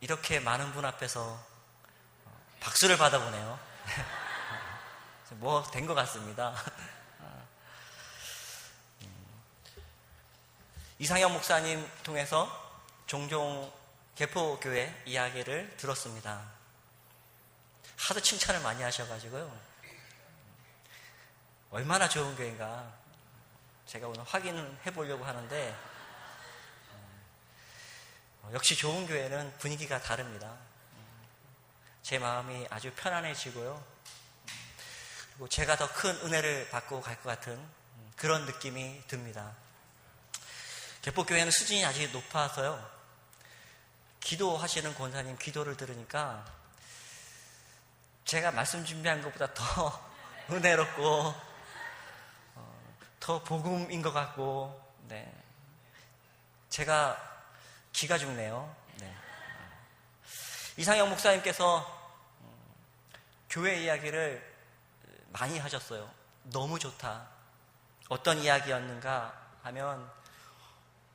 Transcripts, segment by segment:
이렇게 많은 분 앞에서 박수를 받아보네요. 뭐 된 것 같습니다. 이상혁 목사님 통해서 종종 개포교회 이야기를 들었습니다. 하도 칭찬을 많이 하셔가지고요. 얼마나 좋은 교회인가 제가 오늘 확인해 보려고 하는데 역시 좋은 교회는 분위기가 다릅니다. 제 마음이 아주 편안해지고요. 그리고 제가 더 큰 은혜를 받고 갈 것 같은 그런 느낌이 듭니다. 개포교회는 수준이 아직 높아서요. 기도하시는 권사님 기도를 들으니까 제가 말씀 준비한 것보다 더 은혜롭고 더 복음인 것 같고, 네. 제가 기가 죽네요. 네. 이상혁 목사님께서 교회 이야기를 많이 하셨어요. 너무 좋다. 어떤 이야기였는가 하면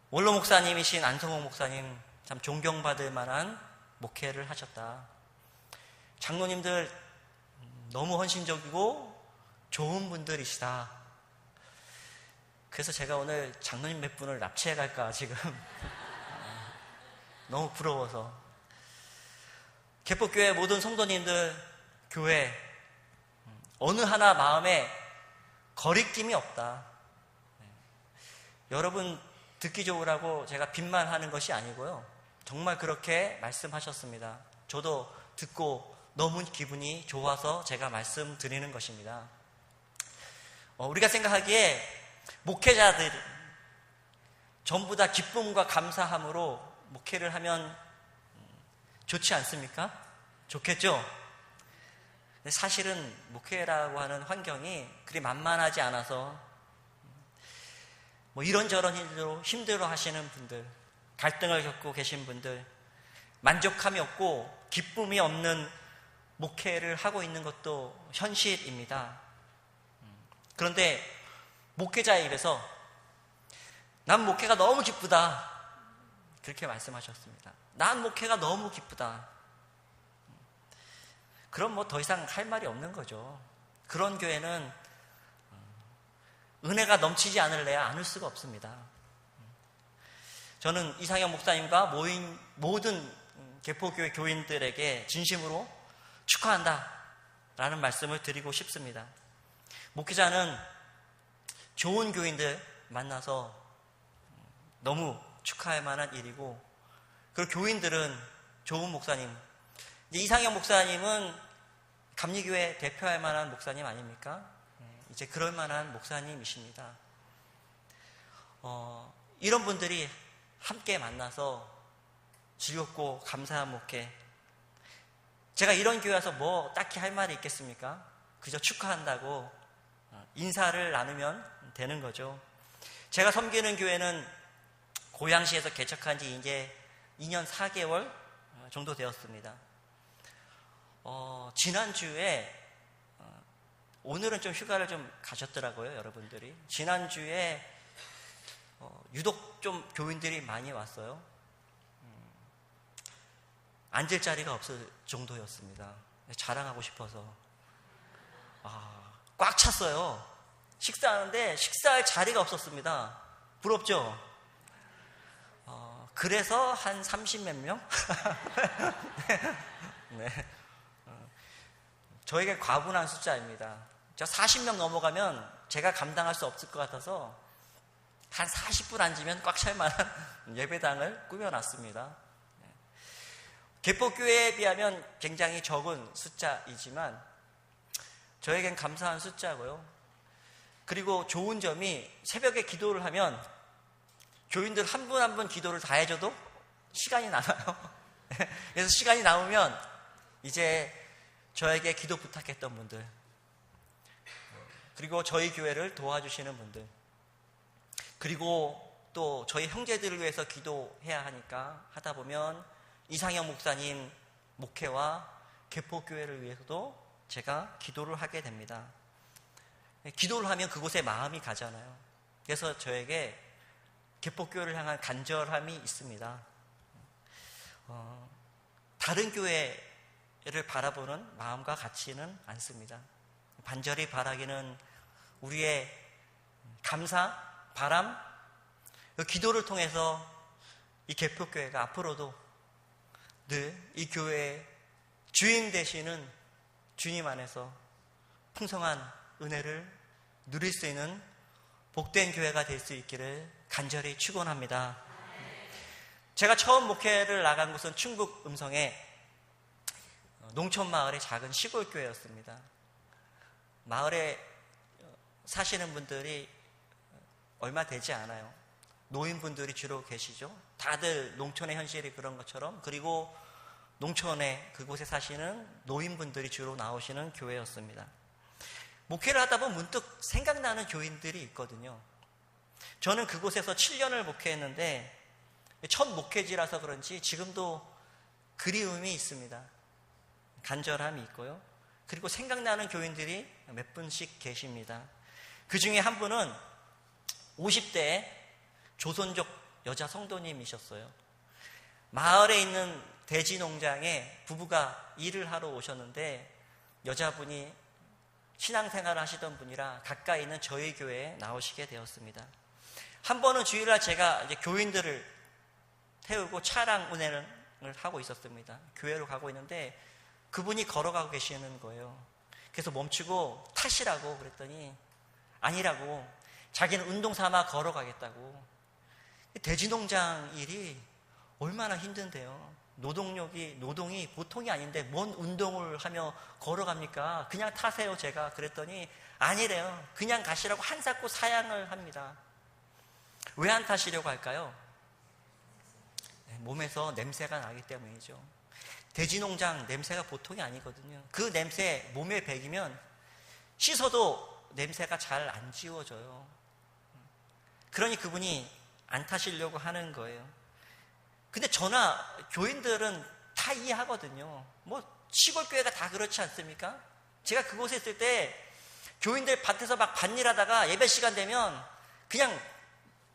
원로 목사님이신 안성호 목사님 참 존경받을 만한 목회를 하셨다. 장로님들 너무 헌신적이고 좋은 분들이시다. 그래서 제가 오늘 장로님 몇 분을 납치해 갈까 지금 너무 부러워서. 개포교회 모든 성도님들 교회 어느 하나 마음에 거리낌이 없다. 여러분 듣기 좋으라고 제가 빈말하는 것이 아니고요. 정말 그렇게 말씀하셨습니다. 저도 듣고 너무 기분이 좋아서 제가 말씀드리는 것입니다. 우리가 생각하기에 목회자들 전부 다 기쁨과 감사함으로 목회를 하면 좋지 않습니까? 좋겠죠? 근데 사실은 목회라고 하는 환경이 그리 만만하지 않아서 뭐 이런저런 일로 힘들어 하시는 분들, 갈등을 겪고 계신 분들, 만족함이 없고 기쁨이 없는 목회를 하고 있는 것도 현실입니다. 그런데 목회자의 입에서 난 목회가 너무 기쁘다 그렇게 말씀하셨습니다. 난 목회가 너무 기쁘다. 그럼 뭐 더 이상 할 말이 없는 거죠. 그런 교회는 은혜가 넘치지 않을래야 않을 수가 없습니다. 저는 이상혁 목사님과 모인 모든 개포교회 교인들에게 진심으로 축하한다 라는 말씀을 드리고 싶습니다. 목회자는 좋은 교인들 만나서 너무 축하할 만한 일이고, 그리고 교인들은 좋은 목사님, 이상혁 목사님은 감리교회 대표할 만한 목사님 아닙니까? 이제 그럴 만한 목사님이십니다. 이런 분들이 함께 만나서 즐겁고 감사한 목회. 제가 이런 교회 와서 뭐 딱히 할 말이 있겠습니까? 그저 축하한다고 인사를 나누면 되는 거죠. 제가 섬기는 교회는 고양시에서 개척한 지 이제 2년 4개월 정도 되었습니다. 지난주에 오늘은 좀 휴가를 좀 가셨더라고요, 여러분들이. 지난주에 유독 좀 교인들이 많이 왔어요. 앉을 자리가 없을 정도였습니다. 자랑하고 싶어서. 꽉 찼어요. 식사하는데 식사할 자리가 없었습니다. 부럽죠? 그래서 한 30몇 명? 네. 저에게 과분한 숫자입니다. 저 40명 넘어가면 제가 감당할 수 없을 것 같아서 한 40분 앉으면 꽉 찰 만한 예배당을 꾸며놨습니다. 개포교회에 비하면 굉장히 적은 숫자이지만 저에겐 감사한 숫자고요. 그리고 좋은 점이 새벽에 기도를 하면 교인들 한 분 한 분 기도를 다 해줘도 시간이 남아요. 그래서 시간이 남으면 이제 저에게 기도 부탁했던 분들, 그리고 저희 교회를 도와주시는 분들, 그리고 또 저희 형제들을 위해서 기도해야 하니까 하다 보면 이상혁 목사님 목회와 개포교회를 위해서도 제가 기도를 하게 됩니다. 기도를 하면 그곳에 마음이 가잖아요. 그래서 저에게 개포교회를 향한 간절함이 있습니다. 다른 교회를 바라보는 마음과 같지는 않습니다. 간절히 바라기는 우리의 감사, 바람, 그 기도를 통해서 이 개표교회가 앞으로도 늘 이 교회의 주인 되시는 주님 안에서 풍성한 은혜를 누릴 수 있는 복된 교회가 될 수 있기를 간절히 축원합니다. 제가 처음 목회를 나간 곳은 충북 음성의 농촌 마을의 작은 시골 교회였습니다. 마을에 사시는 분들이 얼마 되지 않아요. 노인분들이 주로 계시죠. 다들 농촌의 현실이 그런 것처럼, 그리고 농촌에 그곳에 사시는 노인분들이 주로 나오시는 교회였습니다. 목회를 하다 보면 문득 생각나는 교인들이 있거든요. 저는 그곳에서 7년을 목회했는데 첫 목회지라서 그런지 지금도 그리움이 있습니다. 간절함이 있고요. 그리고 생각나는 교인들이 몇 분씩 계십니다. 그 중에 한 분은 50대 조선족 여자 성도님이셨어요. 마을에 있는 돼지 농장에 부부가 일을 하러 오셨는데 여자분이 신앙생활을 하시던 분이라 가까이 있는 저희 교회에 나오시게 되었습니다. 한 번은 주일날 제가 이제 교인들을 태우고 차량 운행을 하고 있었습니다. 교회로 가고 있는데 그분이 걸어가고 계시는 거예요. 그래서 멈추고 타시라고 그랬더니 아니라고, 자기는 운동 삼아 걸어가겠다고. 돼지 농장 일이 얼마나 힘든데요. 노동이 보통이 아닌데 뭔 운동을 하며 걸어갑니까? 그냥 타세요. 제가 그랬더니 아니래요. 그냥 가시라고 한사코 사양을 합니다. 왜 안 타시려고 할까요? 몸에서 냄새가 나기 때문이죠. 돼지 농장 냄새가 보통이 아니거든요. 그 냄새 몸에 배기면 씻어도 냄새가 잘 안 지워져요. 그러니 그분이 안 타시려고 하는 거예요. 근데 저나 교인들은 다 이해하거든요. 뭐 시골 교회가 다 그렇지 않습니까? 제가 그곳에 있을 때 교인들 밭에서 막 밭일하다가 예배 시간 되면 그냥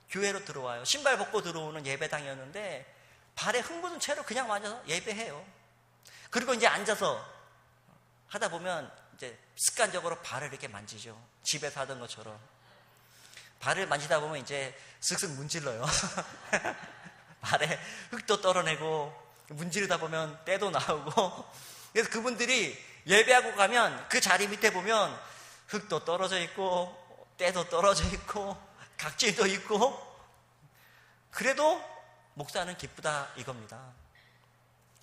교회로 들어와요. 신발 벗고 들어오는 예배당이었는데 발에 흙 묻은 채로 그냥 앉아서 예배해요. 그리고 이제 앉아서 하다 보면 이제 습관적으로 발을 이렇게 만지죠. 집에서 하던 것처럼. 발을 만지다 보면 이제 슥슥 문질러요. 발에 흙도 떨어내고 문지르다 보면 때도 나오고. 그래서 그분들이 예배하고 가면 그 자리 밑에 보면 흙도 떨어져 있고 때도 떨어져 있고 각질도 있고, 그래도 목사는 기쁘다 이겁니다.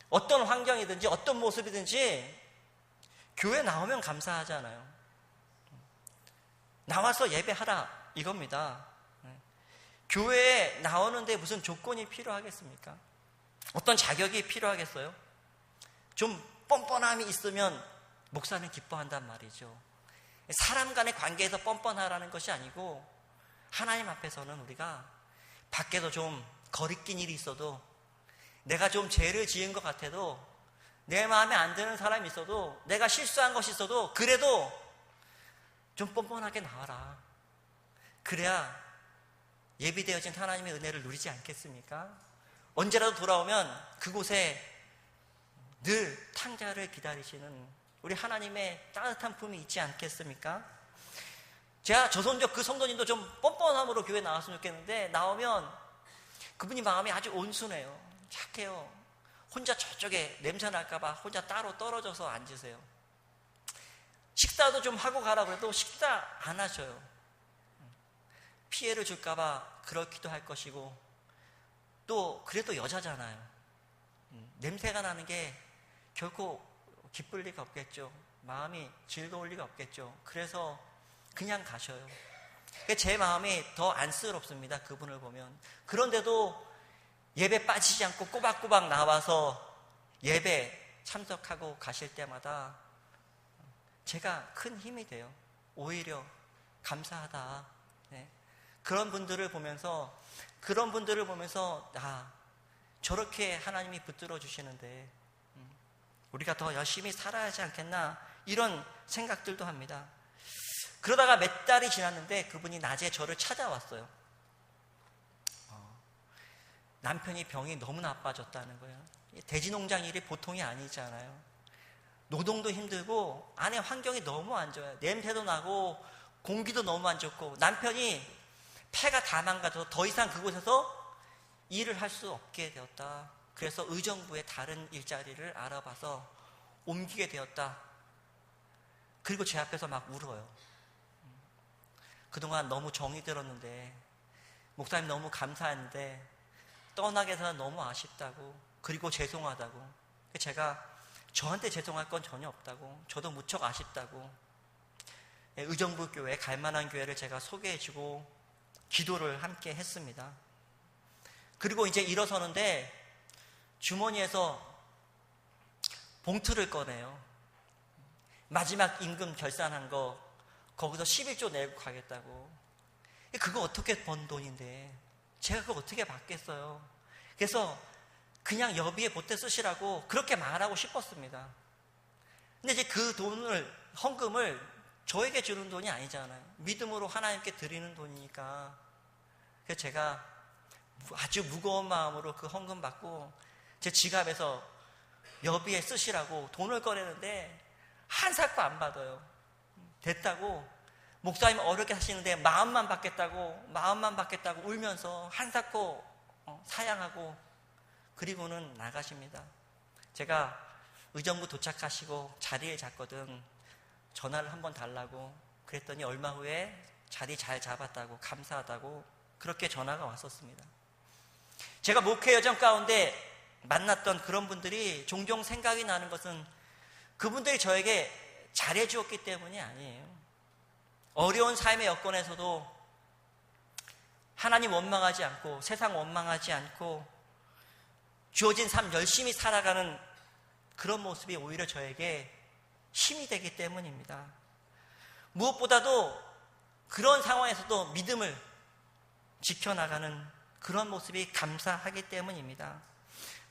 어떤 환경이든지 어떤 모습이든지 교회 나오면 감사하잖아요. 나와서 예배하라 이겁니다. 교회에 나오는데 무슨 조건이 필요하겠습니까? 어떤 자격이 필요하겠어요? 좀 뻔뻔함이 있으면 목사는 기뻐한단 말이죠. 사람 간의 관계에서 뻔뻔하라는 것이 아니고 하나님 앞에서는 우리가 밖에서 좀 거리낀 일이 있어도, 내가 좀 죄를 지은 것 같아도, 내 마음에 안 드는 사람이 있어도, 내가 실수한 것이 있어도 그래도 좀 뻔뻔하게 나와라. 그래야 예비되어진 하나님의 은혜를 누리지 않겠습니까? 언제라도 돌아오면 그곳에 늘 탕자를 기다리시는 우리 하나님의 따뜻한 품이 있지 않겠습니까? 제가 조선족 그 성도님도 좀 뻔뻔함으로 교회 나왔으면 좋겠는데, 나오면 그분이 마음이 아주 온순해요. 착해요. 혼자 저쪽에 냄새 날까봐 혼자 따로 떨어져서 앉으세요. 식사도 좀 하고 가라고 해도 식사 안 하셔요. 피해를 줄까봐 그렇기도 할 것이고, 또 그래도 여자잖아요. 냄새가 나는 게 결코 기쁠 리가 없겠죠. 마음이 즐거울 리가 없겠죠. 그래서 그냥 가셔요. 제 마음이 더 안쓰럽습니다. 그분을 보면. 그런데도 예배 빠지지 않고 꼬박꼬박 나와서 예배 참석하고 가실 때마다 제가 큰 힘이 돼요. 오히려 감사하다. 네. 그런 분들을 보면서 저렇게 하나님이 붙들어 주시는데 우리가 더 열심히 살아야 하지 않겠나, 이런 생각들도 합니다. 그러다가 몇 달이 지났는데 그분이 낮에 저를 찾아왔어요. 남편이 병이 너무 나빠졌다는 거예요. 돼지 농장 일이 보통이 아니잖아요. 노동도 힘들고 안에 환경이 너무 안 좋아요. 냄새도 나고 공기도 너무 안 좋고 남편이 폐가 다 망가져서 더 이상 그곳에서 일을 할 수 없게 되었다. 그래서 의정부에 다른 일자리를 알아봐서 옮기게 되었다. 그리고 제 앞에서 막 울어요. 그동안 너무 정이 들었는데, 목사님 너무 감사했는데 떠나게 돼서 너무 아쉽다고, 그리고 죄송하다고. 제가 저한테 죄송할 건 전혀 없다고, 저도 무척 아쉽다고, 의정부 교회, 갈만한 교회를 제가 소개해주고 기도를 함께 했습니다. 그리고 이제 일어서는데 주머니에서 봉투를 꺼내요. 마지막 임금 결산한 거 거기서 11조 내고 가겠다고. 그거 어떻게 번 돈인데 제가 그거 어떻게 받겠어요. 그래서 그냥 여비에 보태 쓰시라고 그렇게 말하고 싶었습니다. 근데 이제 그 돈을, 헌금을 저에게 주는 돈이 아니잖아요. 믿음으로 하나님께 드리는 돈이니까. 그래서 제가 아주 무거운 마음으로 그 헌금 받고 제 지갑에서 여비에 쓰시라고 돈을 꺼내는데 한 삭도 안 받아요. 됐다고, 목사님 어렵게 하시는데 마음만 받겠다고 울면서 한 삭도 사양하고 그리고는 나가십니다. 제가 의정부 도착하시고 자리에 잤거든. 전화를 한번 달라고 그랬더니 얼마 후에 자리 잘 잡았다고, 감사하다고 그렇게 전화가 왔었습니다. 제가 목회 여정 가운데 만났던 그런 분들이 종종 생각이 나는 것은 그분들이 저에게 잘해 주었기 때문이 아니에요. 어려운 삶의 여건에서도 하나님 원망하지 않고 세상 원망하지 않고 주어진 삶 열심히 살아가는 그런 모습이 오히려 저에게 힘이 되기 때문입니다. 무엇보다도 그런 상황에서도 믿음을 지켜나가는 그런 모습이 감사하기 때문입니다.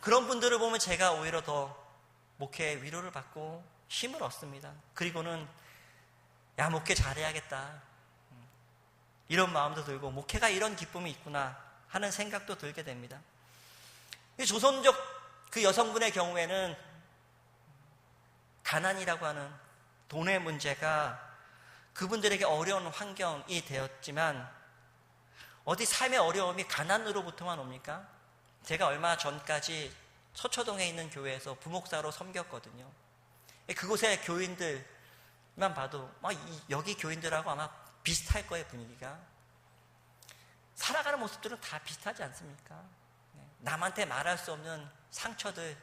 그런 분들을 보면 제가 오히려 더 목회의 위로를 받고 힘을 얻습니다. 그리고는 야, 목회 잘해야겠다, 이런 마음도 들고 목회가 이런 기쁨이 있구나 하는 생각도 들게 됩니다. 조선족 그 여성분의 경우에는 가난이라고 하는 돈의 문제가 그분들에게 어려운 환경이 되었지만 어디 삶의 어려움이 가난으로부터만 옵니까? 제가 얼마 전까지 서초동에 있는 교회에서 부목사로 섬겼거든요. 그곳의 교인들만 봐도 여기 교인들하고 아마 비슷할 거예요. 분위기가 살아가는 모습들은 다 비슷하지 않습니까? 남한테 말할 수 없는 상처들,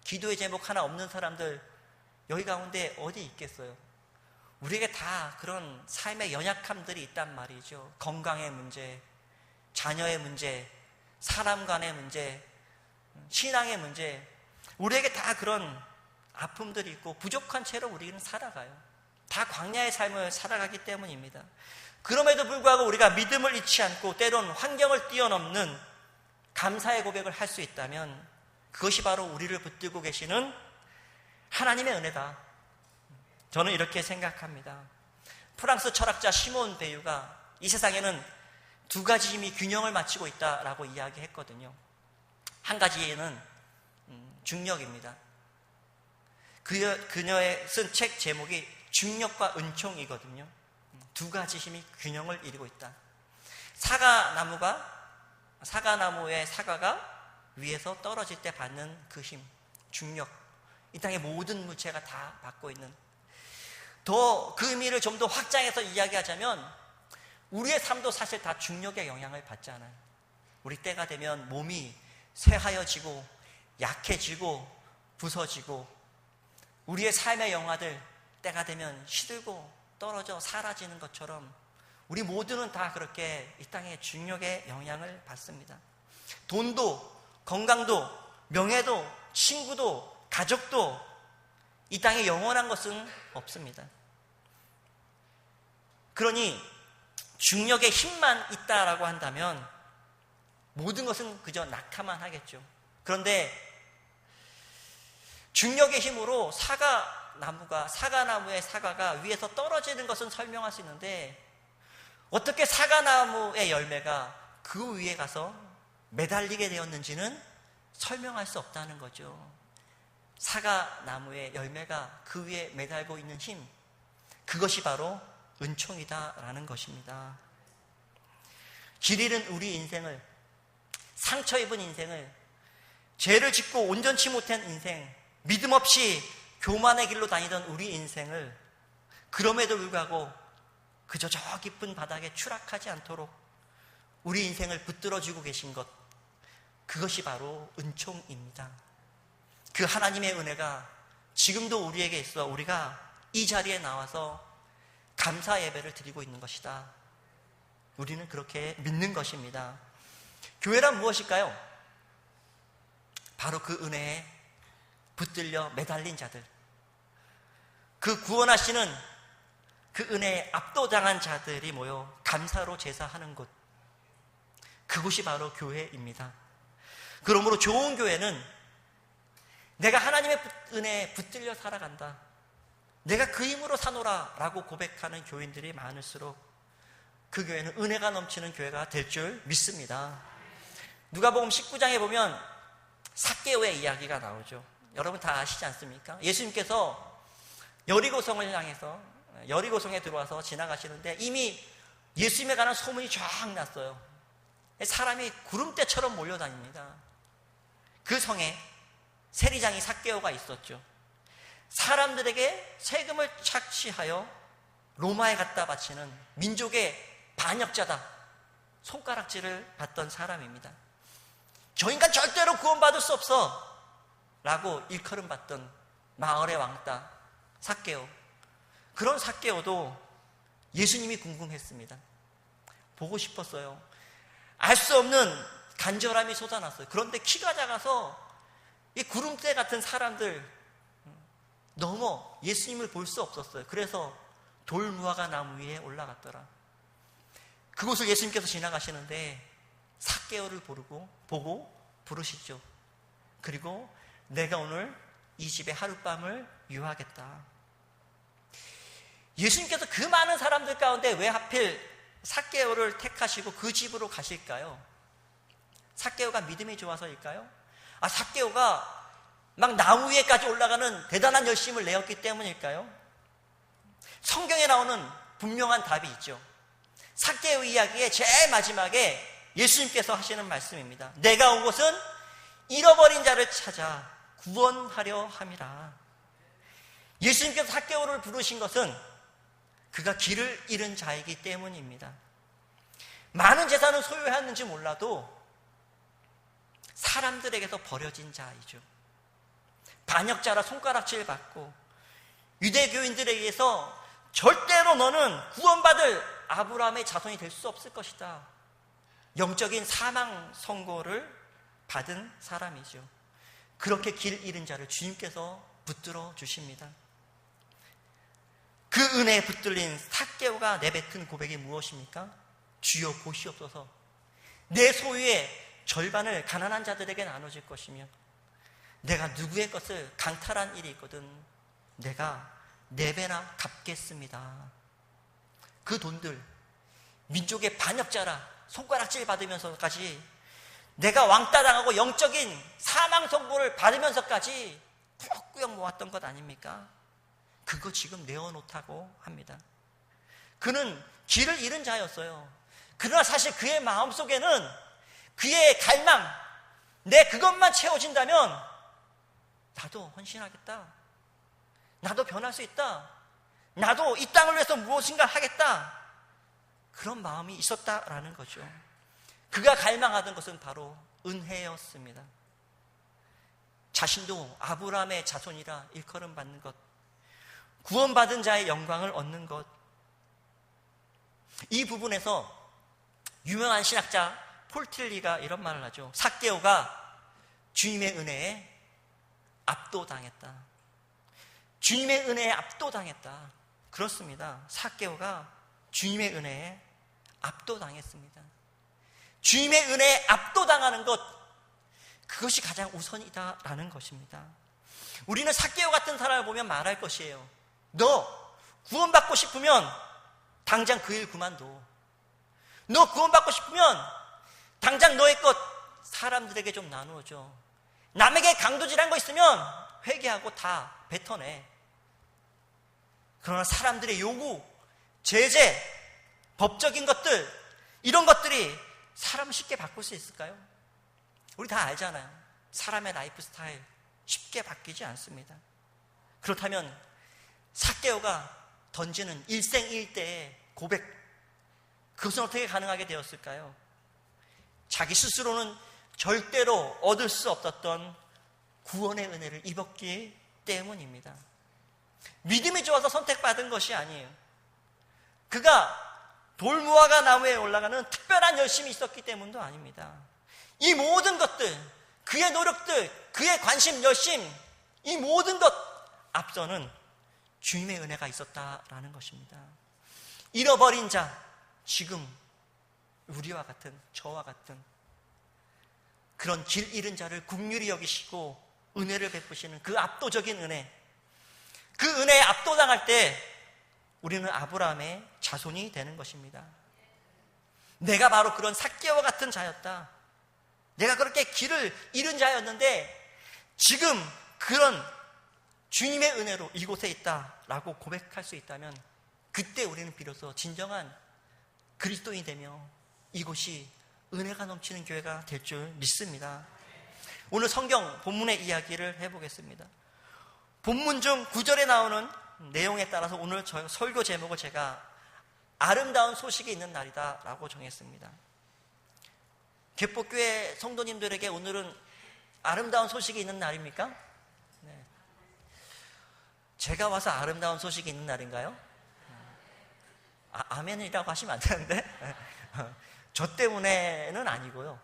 기도의 제목 하나 없는 사람들 여기 가운데 어디 있겠어요? 우리에게 다 그런 삶의 연약함들이 있단 말이죠. 건강의 문제, 자녀의 문제, 사람 간의 문제, 신앙의 문제, 우리에게 다 그런 아픔들이 있고 부족한 채로 우리는 살아가요. 다 광야의 삶을 살아가기 때문입니다. 그럼에도 불구하고 우리가 믿음을 잃지 않고 때론 환경을 뛰어넘는 감사의 고백을 할 수 있다면 그것이 바로 우리를 붙들고 계시는 하나님의 은혜다. 저는 이렇게 생각합니다. 프랑스 철학자 시몬 베유가 이 세상에는 두 가지 힘이 균형을 맞추고 있다라고 이야기했거든요. 한 가지는 중력입니다. 그녀의 쓴 책 제목이 중력과 은총이거든요. 두 가지 힘이 균형을 이루고 있다. 사과나무의 사과가 위에서 떨어질 때 받는 그 힘, 중력, 이 땅의 모든 물체가 다 받고 있는, 더 그 의미를 좀 더 확장해서 이야기하자면 우리의 삶도 사실 다 중력의 영향을 받잖아요. 우리 때가 되면 몸이 쇠하여지고 약해지고 부서지고, 우리의 삶의 영화들 때가 되면 시들고 떨어져 사라지는 것처럼 우리 모두는 다 그렇게 이 땅의 중력의 영향을 받습니다. 돈도, 건강도, 명예도, 친구도, 가족도 이 땅에 영원한 것은 없습니다. 그러니 중력의 힘만 있다라고 한다면 모든 것은 그저 낙하만 하겠죠. 그런데 중력의 힘으로 사과나무의 사과가 위에서 떨어지는 것은 설명할 수 있는데 어떻게 사과나무의 열매가 그 위에 가서 매달리게 되었는지는 설명할 수 없다는 거죠. 사과나무의 열매가 그 위에 매달고 있는 힘, 그것이 바로 은총이다라는 것입니다. 길 잃은 우리 인생을, 상처 입은 인생을, 죄를 짓고 온전치 못한 인생, 믿음 없이 교만의 길로 다니던 우리 인생을 그럼에도 불구하고 그저 저 깊은 바닥에 추락하지 않도록 우리 인생을 붙들어주고 계신 것, 그것이 바로 은총입니다. 그 하나님의 은혜가 지금도 우리에게 있어 우리가 이 자리에 나와서 감사 예배를 드리고 있는 것이다. 우리는 그렇게 믿는 것입니다. 교회란 무엇일까요? 바로 그 은혜에 붙들려 매달린 자들, 그 구원하시는 그 은혜에 압도당한 자들이 모여 감사로 제사하는 곳, 그곳이 바로 교회입니다. 그러므로 좋은 교회는 내가 하나님의 은혜에 붙들려 살아간다, 내가 그 힘으로 사노라 라고 고백하는 교인들이 많을수록 그 교회는 은혜가 넘치는 교회가 될 줄 믿습니다. 누가복음 19장에 보면 삭개오의 이야기가 나오죠. 여러분 다 아시지 않습니까? 예수님께서 여리고성을 향해서, 여리고성에 들어와서 지나가시는데 이미 예수님에 관한 소문이 쫙 났어요. 사람이 구름대처럼 몰려다닙니다. 그 성에 세리장이 삭개오가 있었죠. 사람들에게 세금을 착취하여 로마에 갖다 바치는 민족의 반역자다, 손가락질을 받던 사람입니다. 저 인간 절대로 구원받을 수 없어 라고 일컬음 받던 마을의 왕따 삭개오. 그런 삭개오도 예수님이 궁금했습니다. 보고 싶었어요. 알 수 없는 간절함이 솟아났어요. 그런데 키가 작아서 이 구름대 같은 사람들 넘어 예수님을 볼 수 없었어요. 그래서 돌무화과 나무 위에 올라갔더라. 그곳을 예수님께서 지나가시는데 삭개오를 보고 부르시죠. 그리고 내가 오늘 이 집에 하룻밤을 유하겠다. 예수님께서 그 많은 사람들 가운데 왜 하필 삭개오를 택하시고 그 집으로 가실까요? 삭개오가 믿음이 좋아서일까요? 삭개오가 막 나무 위에까지 올라가는 대단한 열심을 내었기 때문일까요? 성경에 나오는 분명한 답이 있죠. 삭개오 이야기의 제일 마지막에 예수님께서 하시는 말씀입니다. 내가 온 곳은 잃어버린 자를 찾아 구원하려 함이라. 예수님께서 삭개오를 부르신 것은 그가 길을 잃은 자이기 때문입니다. 많은 재산을 소유했는지 몰라도 사람들에게서 버려진 자이죠. 반역자라 손가락질 받고 유대교인들에 의해서 절대로 너는 구원받을 아브라함의 자손이 될 수 없을 것이다, 영적인 사망 선고를 받은 사람이죠. 그렇게 길 잃은 자를 주님께서 붙들어 주십니다. 그 은혜에 붙들린 삭개오가 내뱉은 고백이 무엇입니까? 주여 보시옵소서, 내 소유의 절반을 가난한 자들에게 나눠줄 것이며 내가 누구의 것을 강탈한 일이 있거든 내가 4배나 갚겠습니다. 그 돈들 민족의 반역자라 손가락질 받으면서까지, 내가 왕따 당하고 영적인 사망 선고를 받으면서까지 꾸역꾸역 모았던 것 아닙니까? 그거 지금 내어놓다고 합니다. 그는 길을 잃은 자였어요. 그러나 사실 그의 마음속에는 그의 갈망, 내 그것만 채워진다면 나도 헌신하겠다, 나도 변할 수 있다, 나도 이 땅을 위해서 무엇인가 하겠다, 그런 마음이 있었다라는 거죠. 그가 갈망하던 것은 바로 은혜였습니다. 자신도 아브라함의 자손이라 일컬음 받는 것, 구원받은 자의 영광을 얻는 것. 이 부분에서 유명한 신학자 폴틸리가 이런 말을 하죠. 삭개오가 주님의 은혜에 압도당했다. 주님의 은혜에 압도당했다. 그렇습니다. 삭개오가 주님의 은혜에 압도당했습니다. 주님의 은혜에 압도당하는 것, 그것이 가장 우선이다라는 것입니다. 우리는 삭개오 같은 사람을 보면 말할 것이에요. 너 구원받고 싶으면 당장 그 일 그만둬. 너 구원받고 싶으면 당장 너의 것 사람들에게 좀 나누어줘. 남에게 강도질한 거 있으면 회개하고 다 뱉어내. 그러나 사람들의 요구, 제재, 법적인 것들, 이런 것들이 사람을 쉽게 바꿀 수 있을까요? 우리 다 알잖아요. 사람의 라이프 스타일 쉽게 바뀌지 않습니다. 그렇다면 삭개오가 던지는 일생일대의 고백, 그것은 어떻게 가능하게 되었을까요? 자기 스스로는 절대로 얻을 수 없었던 구원의 은혜를 입었기 때문입니다. 믿음이 좋아서 선택받은 것이 아니에요. 그가 돌무화과 나무에 올라가는 특별한 열심이 있었기 때문도 아닙니다. 이 모든 것들, 그의 노력들, 그의 관심, 열심, 이 모든 것 앞서는 주님의 은혜가 있었다라는 것입니다. 잃어버린 자, 지금 우리와 같은, 저와 같은 그런 길 잃은 자를 긍휼히 여기시고 은혜를 베푸시는 그 압도적인 은혜, 그 은혜에 압도당할 때 우리는 아브라함의 자손이 되는 것입니다. 내가 바로 그런 삭개와 같은 자였다. 내가 그렇게 길을 잃은 자였는데 지금 그런 주님의 은혜로 이곳에 있다라고 고백할 수 있다면 그때 우리는 비로소 진정한 그리스도인이 되며 이곳이 은혜가 넘치는 교회가 될 줄 믿습니다. 오늘 성경 본문의 이야기를 해보겠습니다. 본문 중 9절에 나오는 내용에 따라서 오늘 저 설교 제목을 제가 아름다운 소식이 있는 날이다 라고 정했습니다. 개포교회 성도님들에게 오늘은 아름다운 소식이 있는 날입니까? 네. 제가 와서 아름다운 소식이 있는 날인가요? 아멘이라고 하시면 안 되는데 저 때문에는 아니고요.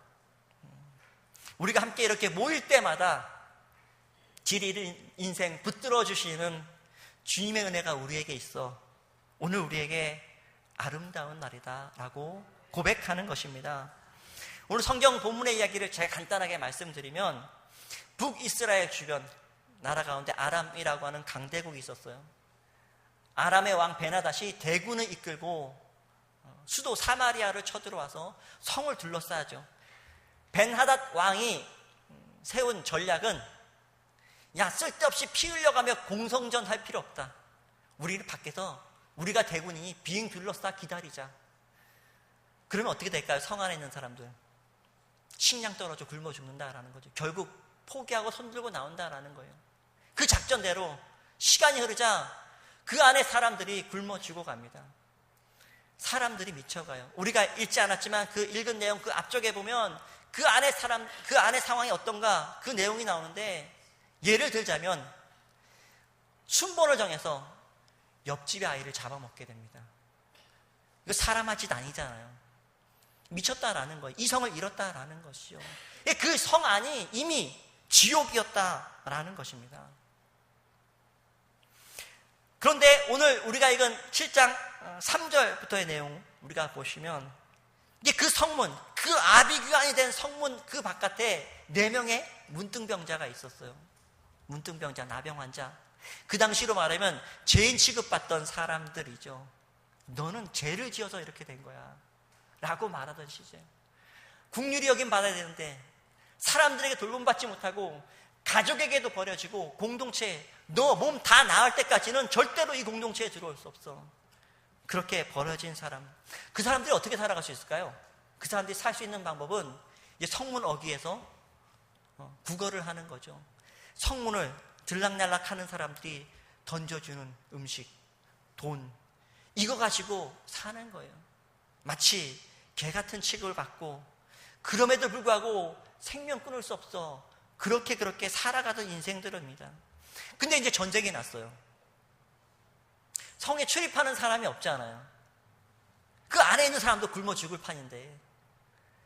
우리가 함께 이렇게 모일 때마다 질 잃은 인생 붙들어 주시는 주님의 은혜가 우리에게 있어 오늘 우리에게 아름다운 날이다 라고 고백하는 것입니다. 오늘 성경 본문의 이야기를 제가 간단하게 말씀드리면 북이스라엘 주변 나라 가운데 아람이라고 하는 강대국이 있었어요. 아람의 왕 베나닷이 대군을 이끌고 수도 사마리아를 쳐들어와서 성을 둘러싸죠. 벤하닷 왕이 세운 전략은 야, 쓸데없이 피 흘려가며 공성전 할 필요 없다. 우리를 밖에서 우리가 대군이니 빙 둘러싸 기다리자. 그러면 어떻게 될까요? 성 안에 있는 사람들 식량 떨어져 굶어 죽는다라는 거죠. 결국 포기하고 손들고 나온다라는 거예요. 그 작전대로 시간이 흐르자 그 안에 사람들이 굶어 죽어갑니다. 사람들이 미쳐가요. 우리가 읽지 않았지만 그 읽은 내용 그 앞쪽에 보면 그 안에 상황이 어떤가 그 내용이 나오는데 예를 들자면 순번을 정해서 옆집의 아이를 잡아먹게 됩니다. 이거 사람 할 짓 아니잖아요. 미쳤다라는 거예요. 이성을 잃었다라는 것이요. 그 성 안이 이미 지옥이었다라는 것입니다. 그런데 오늘 우리가 읽은 7장 3절부터의 내용 우리가 보시면 이게 그 성문, 그 아비규환이 된 성문 그 바깥에 4명의 문둥병자가 있었어요. 문둥병자, 나병 환자. 그 당시로 말하면 죄인 취급받던 사람들이죠. 너는 죄를 지어서 이렇게 된 거야 라고 말하던 시절. 긍휼히 여김 받아야 되는데 사람들에게 돌봄받지 못하고 가족에게도 버려지고 공동체에 너 몸 다 나을 때까지는 절대로 이 공동체에 들어올 수 없어. 그렇게 버려진 사람, 그 사람들이 어떻게 살아갈 수 있을까요? 그 사람들이 살 수 있는 방법은 이제 성문 어귀에서 구걸을 하는 거죠. 성문을 들락날락 하는 사람들이 던져주는 음식, 돈, 이거 가지고 사는 거예요. 마치 개 같은 취급을 받고 그럼에도 불구하고 생명 끊을 수 없어 그렇게 살아가던 인생들입니다. 근데 이제 전쟁이 났어요. 성에 출입하는 사람이 없잖아요. 그 안에 있는 사람도 굶어 죽을 판인데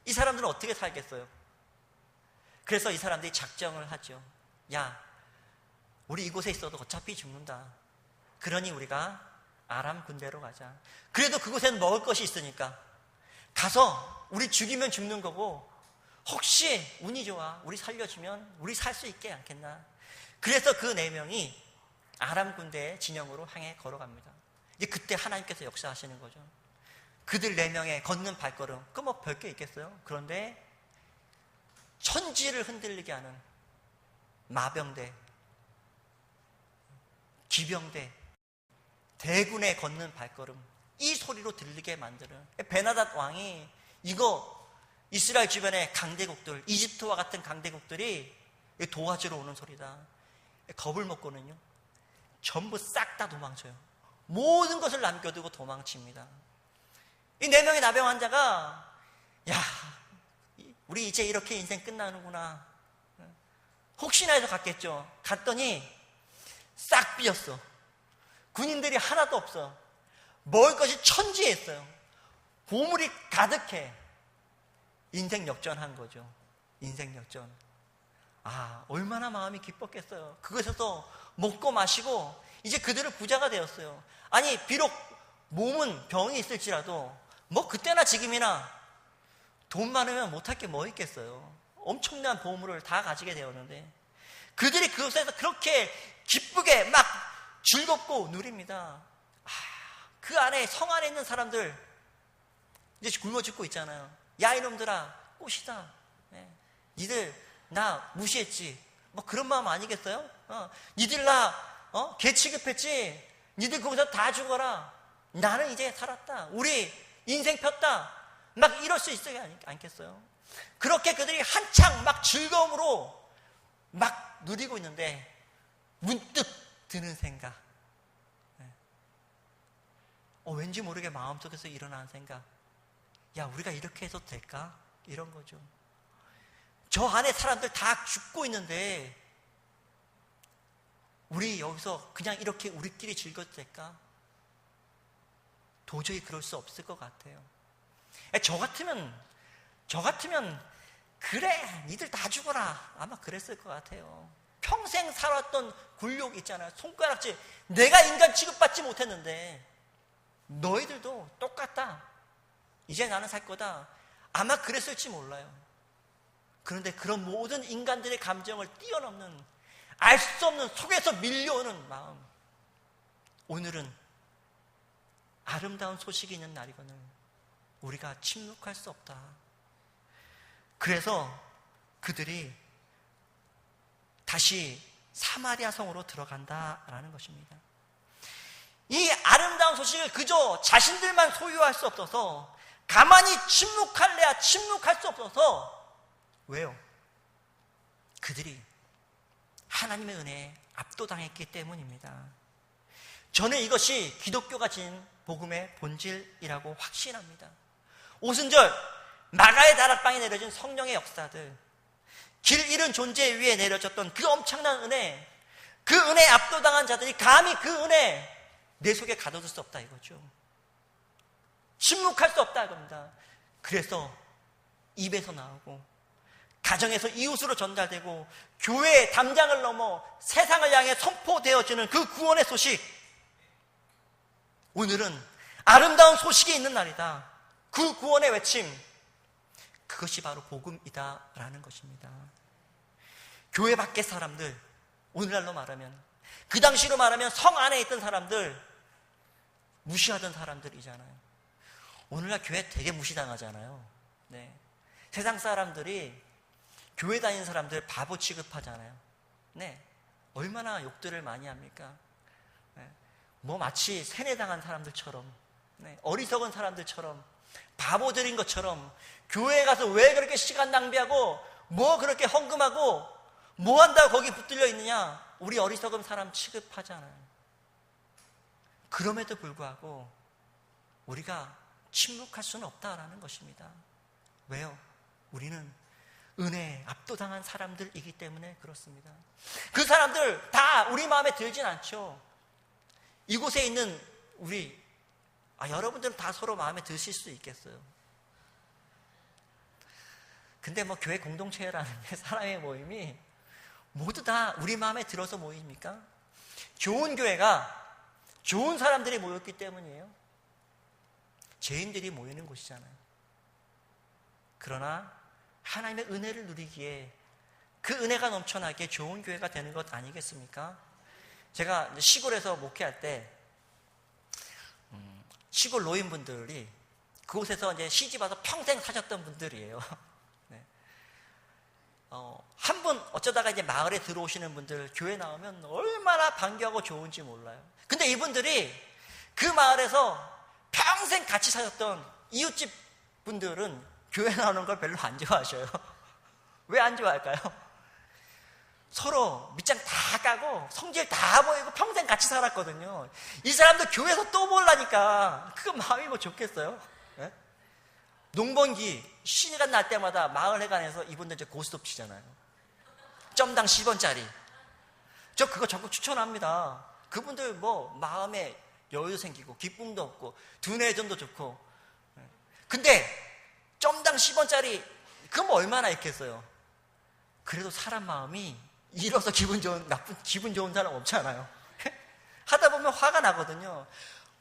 이 사람들은 어떻게 살겠어요? 그래서 이 사람들이 작정을 하죠. 야, 우리 이곳에 있어도 어차피 죽는다. 그러니 우리가 아람 군대로 가자. 그래도 그곳에는 먹을 것이 있으니까 가서 우리 죽이면 죽는 거고 혹시 운이 좋아 우리 살려주면 우리 살 수 있게 않겠나. 그래서 그 4명이 아람 군대의 진영으로 향해 걸어갑니다. 이제 그때 하나님께서 역사하시는 거죠. 그들 4명의 걷는 발걸음, 그 뭐 별게 있겠어요? 그런데 천지를 흔들리게 하는 마병대, 기병대, 대군에 걷는 발걸음, 이 소리로 들리게 만드는 베나닷 왕이 이거 이스라엘 주변의 강대국들, 이집트와 같은 강대국들이 도와주러 오는 소리다. 겁을 먹고는요, 전부 싹 다 도망쳐요. 모든 것을 남겨두고 도망칩니다. 이 4명의 나병 환자가, 야, 우리 이제 이렇게 인생 끝나는구나. 혹시나 해서 갔겠죠. 갔더니 싹 비었어. 군인들이 하나도 없어. 먹을 것이 천지에 있어요. 보물이 가득해. 인생 역전한 거죠. 인생 역전. 아, 얼마나 마음이 기뻤겠어요. 그것에서 먹고 마시고 이제 그들은 부자가 되었어요. 아니, 비록 몸은 병이 있을지라도 뭐 그때나 지금이나 돈 많으면 못할 게 뭐 있겠어요. 엄청난 보물을 다 가지게 되었는데 그들이 그것에서 그렇게 기쁘게 막 즐겁고 누립니다. 아, 그 안에, 성 안에 있는 사람들 이제 굶어 죽고 있잖아요. 야, 이놈들아, 꽃이다. 니들 나 무시했지. 뭐 그런 마음 아니겠어요? 니들 나 개 취급했지. 니들 거기서 다 죽어라. 나는 이제 살았다. 우리 인생 폈다. 막 이럴 수 있어야 않겠어요? 그렇게 그들이 한창 막 즐거움으로 막 누리고 있는데 문득 드는 생각, 왠지 모르게 마음속에서 일어나는 생각, 야, 우리가 이렇게 해도 될까? 이런 거죠. 저 안에 사람들 다 죽고 있는데 우리 여기서 그냥 이렇게 우리끼리 즐겨도 될까? 도저히 그럴 수 없을 것 같아요. 저 같으면 그래, 니들 다 죽어라, 아마 그랬을 것 같아요. 평생 살았던 굴욕 있잖아요. 손가락질. 내가 인간 취급받지 못했는데 너희들도 똑같다. 이제 나는 살 거다. 아마 그랬을지 몰라요. 그런데 그런 모든 인간들의 감정을 뛰어넘는, 알 수 없는, 속에서 밀려오는 마음. 오늘은 아름다운 소식이 있는 날이거늘 우리가 침묵할 수 없다. 그래서 그들이 다시 사마리아 성으로 들어간다라는 것입니다. 이 아름다운 소식을 그저 자신들만 소유할 수 없어서, 가만히 침묵할래야 침묵할 수 없어서, 왜요? 그들이 하나님의 은혜에 압도당했기 때문입니다. 저는 이것이 기독교가 지닌 복음의 본질이라고 확신합니다. 오순절 마가의 다락방에 내려진 성령의 역사들, 길 잃은 존재 위에 내려졌던 그 엄청난 은혜, 그 은혜에 압도당한 자들이 감히 그 은혜 내 속에 가둬둘 수 없다 이거죠. 침묵할 수 없다 이겁니다. 그래서 입에서 나오고 가정에서 이웃으로 전달되고 교회의 담장을 넘어 세상을 향해 선포되어지는 그 구원의 소식, 오늘은 아름다운 소식이 있는 날이다. 그 구원의 외침, 그것이 바로 복음이다라는 것입니다. 교회 밖의 사람들, 오늘날로 말하면, 그 당시로 말하면 성 안에 있던 사람들, 무시하던 사람들이잖아요. 오늘날 교회 되게 무시당하잖아요. 네. 세상 사람들이 교회 다니는 사람들 바보 취급하잖아요. 네. 얼마나 욕들을 많이 합니까? 네. 뭐 마치 세뇌당한 사람들처럼, 네. 어리석은 사람들처럼, 바보들인 것처럼, 교회에 가서 왜 그렇게 시간 낭비하고 뭐 그렇게 헌금하고 뭐 한다고 거기 붙들려 있느냐, 우리 어리석은 사람 취급하잖아요. 그럼에도 불구하고 우리가 침묵할 수는 없다라는 것입니다. 왜요? 우리는 은혜에 압도당한 사람들이기 때문에 그렇습니다. 그 사람들 다 우리 마음에 들진 않죠. 이곳에 있는 우리, 여러분들은 다 서로 마음에 드실 수 있겠어요. 근데 뭐 교회 공동체라는 게, 사람의 모임이 모두 다 우리 마음에 들어서 모입니까? 좋은 교회가 좋은 사람들이 모였기 때문이에요. 죄인들이 모이는 곳이잖아요. 그러나 하나님의 은혜를 누리기에 그 은혜가 넘쳐나게 좋은 교회가 되는 것 아니겠습니까? 제가 시골에서 목회할 때 시골 노인분들이 그곳에서 이제 시집 와서 평생 사셨던 분들이에요. 네. 한 분 어쩌다가 이제 마을에 들어오시는 분들 교회 나오면 얼마나 반겨하고 좋은지 몰라요. 근데 이분들이 그 마을에서 평생 같이 사셨던 이웃집 분들은 교회 나오는 걸 별로 안 좋아하셔요. 왜 안 좋아할까요? 서로 밑장 다 까고 성질 다 보이고 평생 같이 살았거든요. 이 사람들 교회에서 또 보려니까 그 마음이 뭐 좋겠어요? 네? 농번기 시간 날 때마다 마을 회관에서 이분들 이제 고스톱 치잖아요. 점당 10원짜리. 저 그거 적극 추천합니다. 그분들 뭐 마음에 여유 생기고 기쁨도 없고 두뇌 점도 좋고. 근데 점당 10원짜리 그럼 얼마나 있겠어요? 그래도 사람 마음이 잃어서 기분 좋은 사람 없잖아요. 하다 보면 화가 나거든요.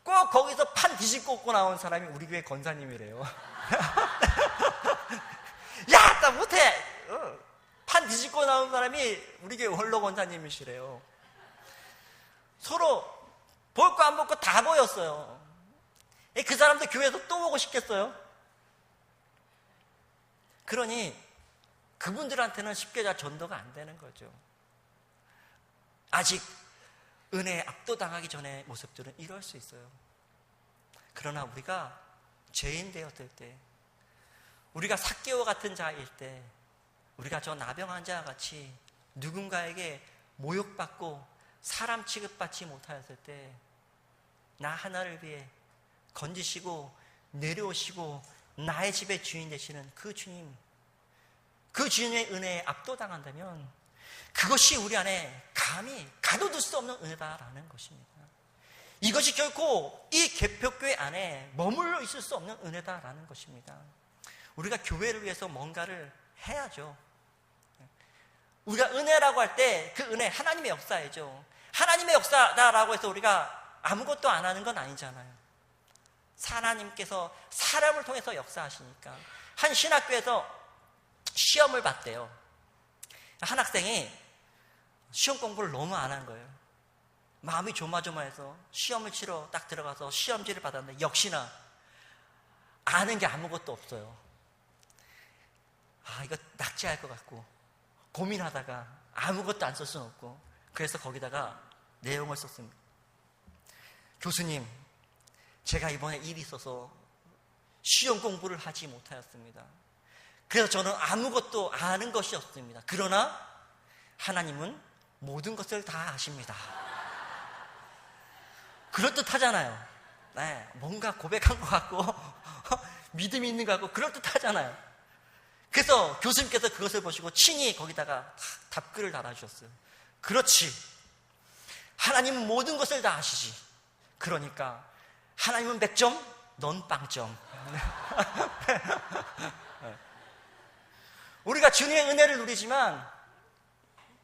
꼭 거기서 판 뒤집고 얻고 나온 사람이 우리 교회 권사님이래요. 야, 나 못해! 판 뒤집고 나온 사람이 우리 교회 원로 권사님이시래요. 서로 볼 거 안 볼 거 다 보였어요. 그 사람들 교회에서 또 오고 싶겠어요? 그러니 그분들한테는 쉽게 잘 전도가 안 되는 거죠. 아직 은혜에 압도당하기 전의 모습들은 이럴 수 있어요. 그러나 우리가 죄인 되었을 때, 우리가 삭개와 같은 자일 때, 우리가 저 나병 환자와 같이 누군가에게 모욕받고 사람 취급받지 못하였을 때, 나 하나를 위해 건지시고 내려오시고 나의 집의 주인 되시는 그 주님, 그 주님의 은혜에 압도당한다면 그것이 우리 안에 감히 가둬둘 수 없는 은혜다라는 것입니다. 이것이 결코 이 개표교회 안에 머물러 있을 수 없는 은혜다라는 것입니다. 우리가 교회를 위해서 뭔가를 해야죠. 우리가 은혜라고 할 때 그 은혜 하나님의 역사이죠. 하나님의 역사다라고 해서 우리가 아무것도 안 하는 건 아니잖아요. 하나님께서 사람을 통해서 역사하시니까. 한 신학교에서 시험을 봤대요. 한 학생이 시험 공부를 너무 안 한 거예요. 마음이 조마조마해서 시험을 치러 딱 들어가서 시험지를 받았는데 역시나 아는 게 아무것도 없어요. 이거 낙제할 것 같고 고민하다가 아무것도 안 쓸 수는 없고, 그래서 거기다가 내용을 썼습니다. 교수님, 제가 이번에 일이 있어서 시험 공부를 하지 못하였습니다. 그래서 저는 아무것도 아는 것이 없습니다. 그러나 하나님은 모든 것을 다 아십니다. 그럴듯하잖아요. 네, 뭔가 고백한 것 같고 믿음이 있는 것 같고 그럴듯하잖아요. 그래서 교수님께서 그것을 보시고 친히 거기다가 답글을 달아주셨어요. 그렇지, 하나님은 모든 것을 다 아시지. 그러니까 하나님은 100점, 넌 빵점. 우리가 주님의 은혜를 누리지만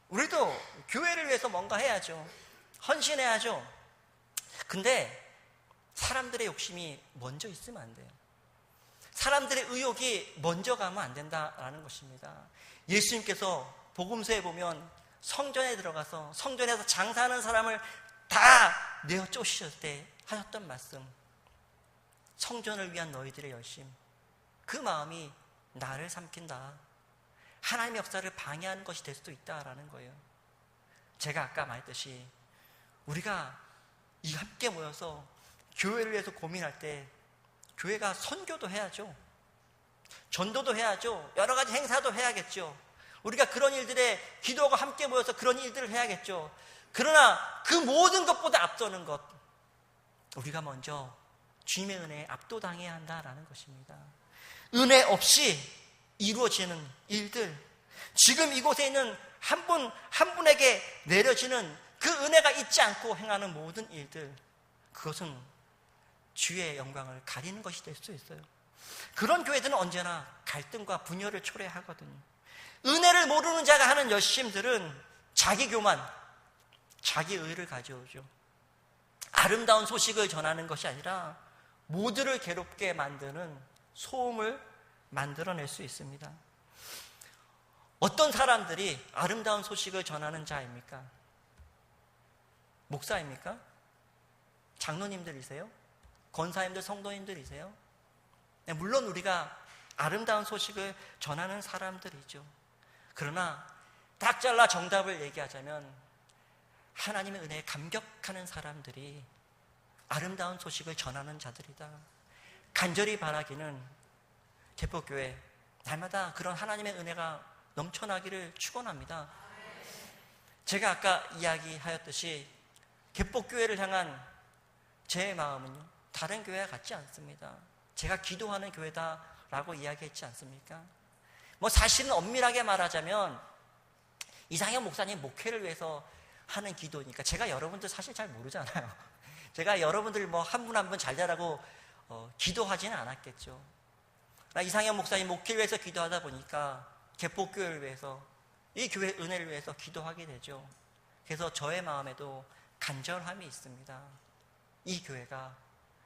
우리도 교회를 위해서 뭔가 해야죠. 헌신해야죠. 근데 사람들의 욕심이 먼저 있으면 안 돼요. 사람들의 의욕이 먼저 가면 안 된다라는 것입니다. 예수님께서 복음서에 보면 성전에 들어가서 성전에서 장사하는 사람을 다 내어 쫓으셨을 때 하셨던 말씀, 성전을 위한 너희들의 열심, 그 마음이 나를 삼킨다. 하나님의 역사를 방해하는 것이 될 수도 있다라는 거예요. 제가 아까 말했듯이 우리가 이 함께 모여서 교회를 위해서 고민할 때 교회가 선교도 해야죠. 전도도 해야죠. 여러 가지 행사도 해야겠죠. 우리가 그런 일들에 기도하고 함께 모여서 그런 일들을 해야겠죠. 그러나 그 모든 것보다 앞서는 것, 우리가 먼저 주님의 은혜에 압도당해야 한다라는 것입니다. 은혜 없이 이루어지는 일들, 지금 이곳에 있는 한 분 한 분에게 내려지는 그 은혜가 있지 않고 행하는 모든 일들, 그것은 주의 영광을 가리는 것이 될 수 있어요. 그런 교회들은 언제나 갈등과 분열을 초래하거든요. 은혜를 모르는 자가 하는 열심들은 자기 교만, 자기 의를 가져오죠. 아름다운 소식을 전하는 것이 아니라 모두를 괴롭게 만드는 소음을 만들어낼 수 있습니다. 어떤 사람들이 아름다운 소식을 전하는 자입니까? 목사입니까? 장로님들이세요? 권사님들, 성도님들이세요? 네, 물론 우리가 아름다운 소식을 전하는 사람들이죠. 그러나 딱 잘라 정답을 얘기하자면 하나님의 은혜에 감격하는 사람들이 아름다운 소식을 전하는 자들이다. 간절히 바라기는 개포교회 날마다 그런 하나님의 은혜가 넘쳐나기를 축원합니다. 제가 아까 이야기하였듯이 개포교회를 향한 제 마음은요, 다른 교회와 같지 않습니다. 제가 기도하는 교회다라고 이야기했지 않습니까? 사실은 엄밀하게 말하자면 이상현 목사님 목회를 위해서 하는 기도니까 제가 여러분들 사실 잘 모르잖아요. 제가 여러분들 한 분 한 분 잘 되라고 기도하지는 않았겠죠. 이상현 목사님 목회를 위해서 기도하다 보니까 개포교회를 위해서, 이 교회 은혜를 위해서 기도하게 되죠. 그래서 저의 마음에도 간절함이 있습니다. 이 교회가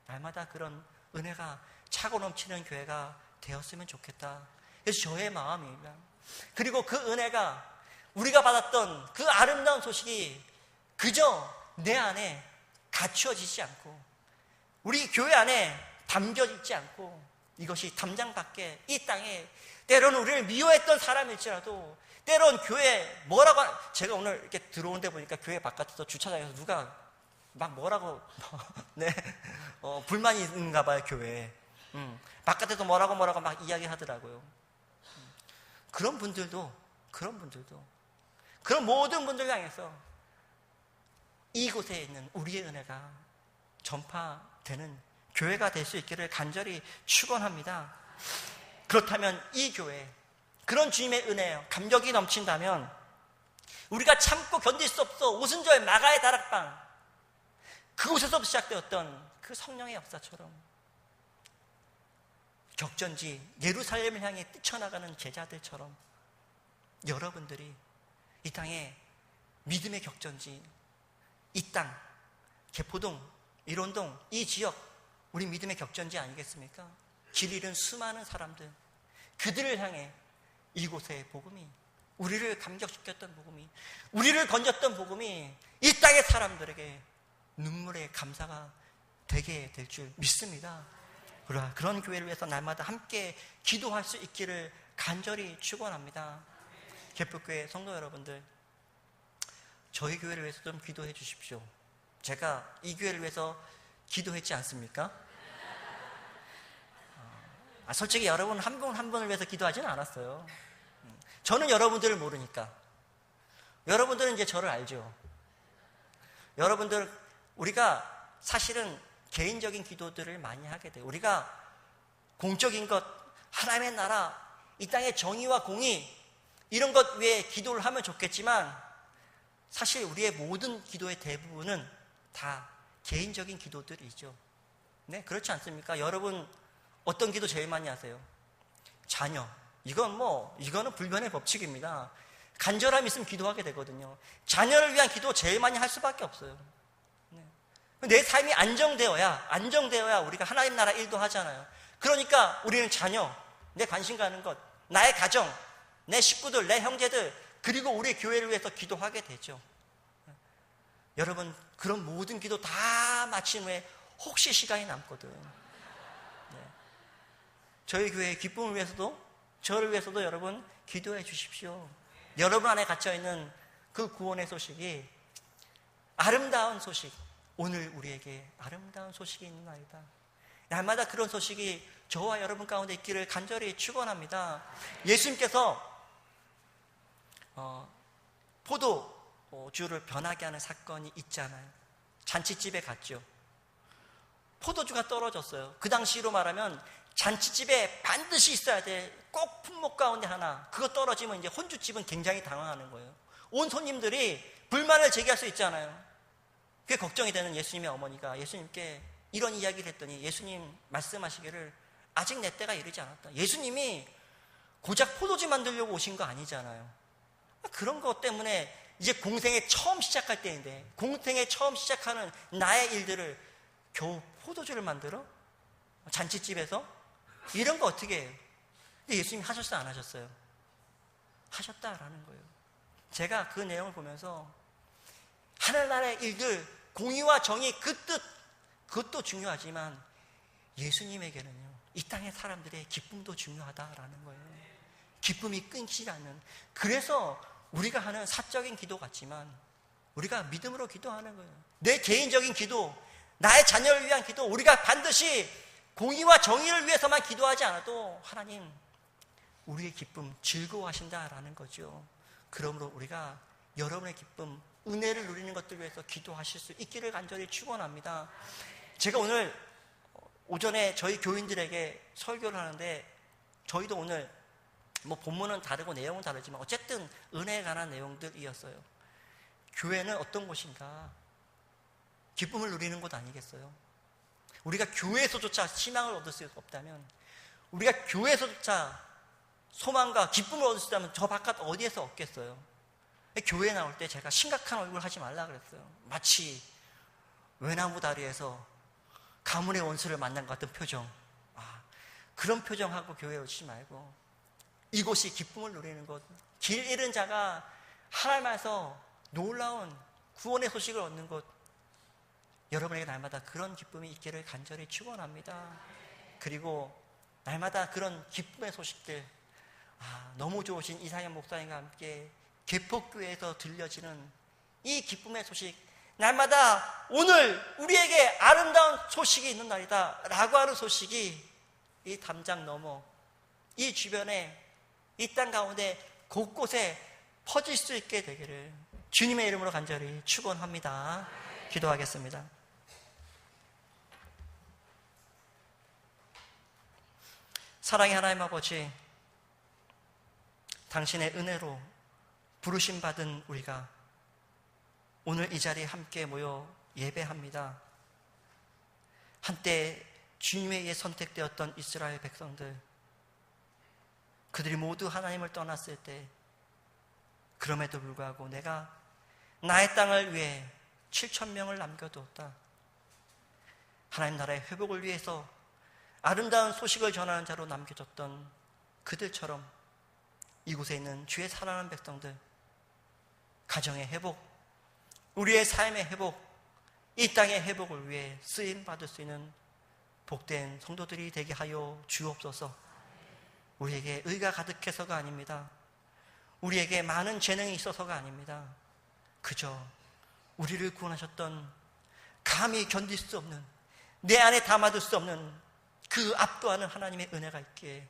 날마다 그런 은혜가 차고 넘치는 교회가 되었으면 좋겠다. 그래서 저의 마음입니다. 그리고 그 은혜가, 우리가 받았던 그 아름다운 소식이 그저 내 안에 갖추어지지 않고 우리 교회 안에 담겨있지 않고 이것이 담장 밖에 이 땅에 때로는 우리를 미워했던 사람일지라도 때론 교회 제가 오늘 이렇게 들어온 데 보니까 교회 바깥에서 주차장에서 누가 막 뭐라고 네, 불만이 있는가 봐요. 교회에 바깥에서 뭐라고 막 이야기하더라고요. 그런 분들도 그런 모든 분들 향해서 이곳에 있는 우리의 은혜가 전파되는 교회가 될 수 있기를 간절히 축원합니다. 그렇다면 이 교회, 그런 주님의 은혜, 감격이 넘친다면 우리가 참고 견딜 수 없어 오순절 마가의 다락방, 그곳에서 시작되었던 그 성령의 역사처럼 격전지 예루살렘을 향해 뛰쳐나가는 제자들처럼 여러분들이 이 땅에 믿음의 격전지, 이 땅, 개포동, 일원동, 이 지역, 우리 믿음의 격전지 아니겠습니까? 길 잃은 수많은 사람들, 그들을 향해 이곳의 복음이, 우리를 감격시켰던 복음이, 우리를 건졌던 복음이 이 땅의 사람들에게 눈물의 감사가 되게 될 줄 믿습니다. 그런 교회를 위해서 날마다 함께 기도할 수 있기를 간절히 축원합니다. 개포교회 성도 여러분들, 저희 교회를 위해서 좀 기도해 주십시오. 제가 이 교회를 위해서 기도했지 않습니까? 솔직히 여러분 한 분 한 분을 위해서 기도하지는 않았어요. 저는 여러분들을 모르니까. 여러분들은 이제 저를 알죠. 여러분들, 우리가 사실은 개인적인 기도들을 많이 하게 돼요. 우리가 공적인 것, 하나님의 나라, 이 땅의 정의와 공의, 이런 것 위해 기도를 하면 좋겠지만 사실 우리의 모든 기도의 대부분은 다 개인적인 기도들이죠. 네, 그렇지 않습니까? 여러분 어떤 기도 제일 많이 하세요? 자녀. 이거는 불변의 법칙입니다. 간절함이 있으면 기도하게 되거든요. 자녀를 위한 기도 제일 많이 할 수밖에 없어요. 네. 내 삶이 안정되어야 우리가 하나님 나라 일도 하잖아요. 그러니까 우리는 자녀, 내 관심 가는 것, 나의 가정, 내 식구들, 내 형제들, 그리고 우리 교회를 위해서 기도하게 되죠. 여러분, 그런 모든 기도 다 마친 후에 혹시 시간이 남거든. 네. 저희 교회의 기쁨을 위해서도, 저를 위해서도 여러분 기도해 주십시오. 여러분 안에 갇혀있는 그 구원의 소식이, 아름다운 소식, 오늘 우리에게 아름다운 소식이 있는 날이다. 날마다 그런 소식이 저와 여러분 가운데 있기를 간절히 축원합니다. 예수님께서 포도주를 변하게 하는 사건이 있잖아요. 잔치집에 갔죠. 포도주가 떨어졌어요. 그 당시로 말하면 잔치집에 반드시 있어야 돼. 꼭 품목 가운데 하나. 그거 떨어지면 이제 혼주집은 굉장히 당황하는 거예요. 온 손님들이 불만을 제기할 수 있잖아요. 그게 걱정이 되는 예수님의 어머니가 예수님께 이런 이야기를 했더니 예수님 말씀하시기를 아직 내 때가 이르지 않았다. 예수님이 고작 포도주 만들려고 오신 거 아니잖아요. 그런 것 때문에 이제 공생에 처음 시작할 때인데, 공생에 처음 시작하는 나의 일들을 겨우 포도주를 만들어? 잔치집에서? 이런 거 어떻게 해요? 근데 예수님이 하셨어요, 안 하셨어요? 하셨다라는 거예요. 제가 그 내용을 보면서 하늘나라의 일들, 공의와 정의, 그 뜻, 그것도 중요하지만 예수님에게는요, 이 땅의 사람들의 기쁨도 중요하다라는 거예요. 기쁨이 끊기지 않는, 그래서 우리가 하는 사적인 기도 같지만 우리가 믿음으로 기도하는 거예요. 내 개인적인 기도, 나의 자녀를 위한 기도, 우리가 반드시 공의와 정의를 위해서만 기도하지 않아도 하나님 우리의 기쁨 즐거워하신다라는 거죠. 그러므로 우리가 여러분의 기쁨, 은혜를 누리는 것들 위해서 기도하실 수 있기를 간절히 축원합니다. 제가 오늘 오전에 저희 교인들에게 설교를 하는데, 저희도 오늘 뭐 본문은 다르고 내용은 다르지만 어쨌든 은혜에 관한 내용들이었어요. 교회는 어떤 곳인가? 기쁨을 누리는 곳 아니겠어요? 우리가 교회에서조차 희망을 얻을 수 없다면, 우리가 교회에서조차 소망과 기쁨을 얻을 수 있다면 저 바깥 어디에서 얻겠어요? 교회에 나올 때 제가 심각한 얼굴 하지 말라 그랬어요. 마치 외나무 다리에서 가문의 원수를 만난 것 같은 표정, 그런 표정하고 교회에 오지 말고 이곳이 기쁨을 누리는 곳, 길 잃은 자가 하나님께서 놀라운 구원의 소식을 얻는 곳, 여러분에게 날마다 그런 기쁨이 있기를 간절히 축원합니다. 그리고 날마다 그런 기쁨의 소식들, 너무 좋으신 이상현 목사님과 함께 개폭교회에서 들려지는 이 기쁨의 소식, 날마다 오늘 우리에게 아름다운 소식이 있는 날이다 라고 하는 소식이 이 담장 너머, 이 주변에, 이 땅 가운데 곳곳에 퍼질 수 있게 되기를 주님의 이름으로 간절히 축원합니다. 기도하겠습니다. 사랑의 하나님 아버지, 당신의 은혜로 부르심 받은 우리가 오늘 이 자리에 함께 모여 예배합니다. 한때 주님에 의해 선택되었던 이스라엘 백성들, 그들이 모두 하나님을 떠났을 때 그럼에도 불구하고 내가 나의 땅을 위해 7,000명을 남겨두었다. 하나님 나라의 회복을 위해서 아름다운 소식을 전하는 자로 남겨졌던 그들처럼 이곳에 있는 주의 사랑하는 백성들, 가정의 회복, 우리의 삶의 회복, 이 땅의 회복을 위해 쓰임받을 수 있는 복된 성도들이 되게 하여 주옵소서. 우리에게 의가 가득해서가 아닙니다. 우리에게 많은 재능이 있어서가 아닙니다. 그저 우리를 구원하셨던, 감히 견딜 수 없는, 내 안에 담아둘 수 없는 그 압도하는 하나님의 은혜가 있기에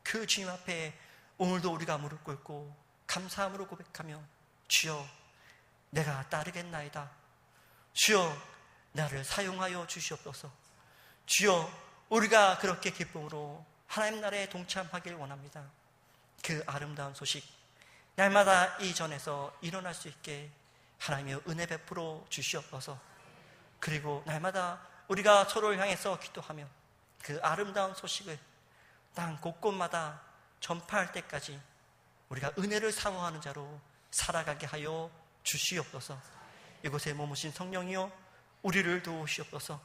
그 주님 앞에 오늘도 우리가 무릎 꿇고 감사함으로 고백하며, 주여 내가 따르겠나이다. 주여 나를 사용하여 주시옵소서. 주여 우리가 그렇게 기쁨으로 하나님 나라에 동참하길 원합니다. 그 아름다운 소식 날마다 이 전에서 일어날 수 있게 하나님의 은혜 베풀어 주시옵소서. 그리고 날마다 우리가 서로를 향해서 기도하며 그 아름다운 소식을 땅 곳곳마다 전파할 때까지 우리가 은혜를 사모하는 자로 살아가게 하여 주시옵소서. 이곳에 머무신 성령이여 우리를 도우시옵소서.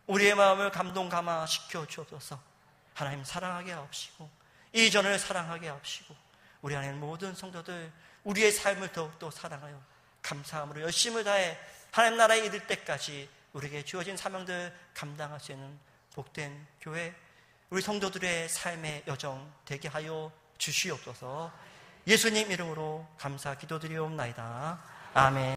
우리의 마음을 감동 감화시켜 주옵소서. 하나님 사랑하게 하옵시고 이전을 사랑하게 하옵시고 우리 안에 있는 모든 성도들 우리의 삶을 더욱더 사랑하여 감사함으로 열심을 다해 하나님 나라에 이를 때까지 우리에게 주어진 사명들 감당할 수 있는 복된 교회, 우리 성도들의 삶의 여정 되게 하여 주시옵소서. 예수님 이름으로 감사 기도드리옵나이다. 아멘.